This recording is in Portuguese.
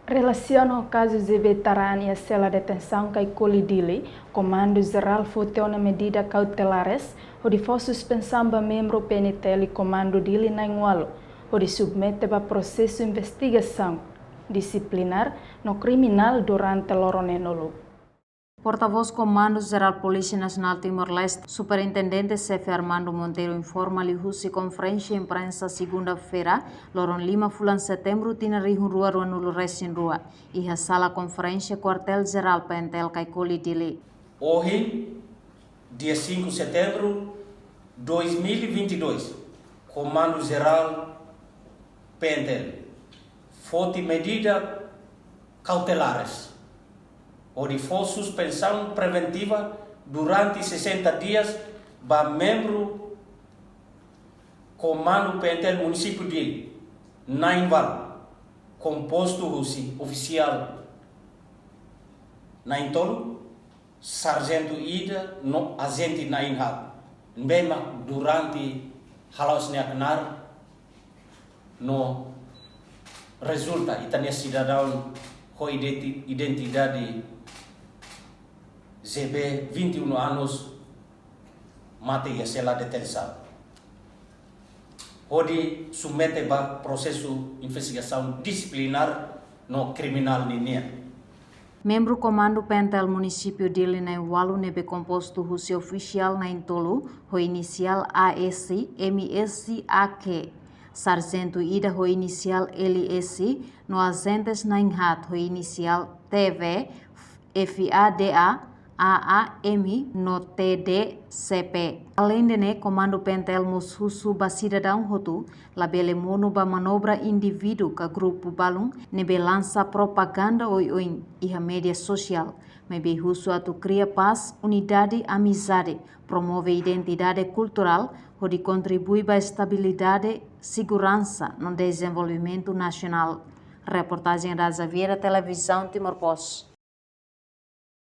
Relaciona ao caso de veterano e a cela de detenção que colidile, Comando Geral votou na medida cautelares, onde foi suspensão para membro PNTL e comando dele na Ingualo, onde submete para processo de investigação disciplinar no criminal durante l'Oronenolo. Porta-voz Comando Geral Polícia Nacional Timor-Leste, Superintendente-Chefe Armando Monteiro informa ali husi conferência imprensa segunda-feira, Loron Lima fulan setembro tina rihun rua nulo resin rua. Iha sala conferência quartel geral PNTL Kaikoli Dili. Hoje, dia 5 de setembro de 2022, Comando Geral PNTL, foi medida cautelares, onde foi suspensão preventiva durante 60 dias para membro Comando PNTL município de Nainval, composto oficial Naintolo, sargento Ida, no agente Nainhal. Mesmo durante halau senakenar no resulta itania cidadão com identidade ZB 21 anos mate e cela de detenção. Onde submete para processo de investigação disciplinar no criminal ninia. Membro Comando PNTL município de Linaiwalu nebe composto husi oficial na Intolo, ho inicial ASC, MSC, AK. Sargento Ida ho inicial LSC, no agentes na Inhat ho inicial TV, FADA, AAM no TDCP. Além de ne, Comando PNTL mushusu ba cidadão hotu, labele mono ba manobra indivíduo ka grupo balung, nebe lança propaganda oi-oi iha media social. Mebe husu atu cria paz, unidade, amizade, promove identidade cultural, onde contribui para a estabilidade e segurança no desenvolvimento nacional. Reportagem da Xaviera Televisão Timor-Post.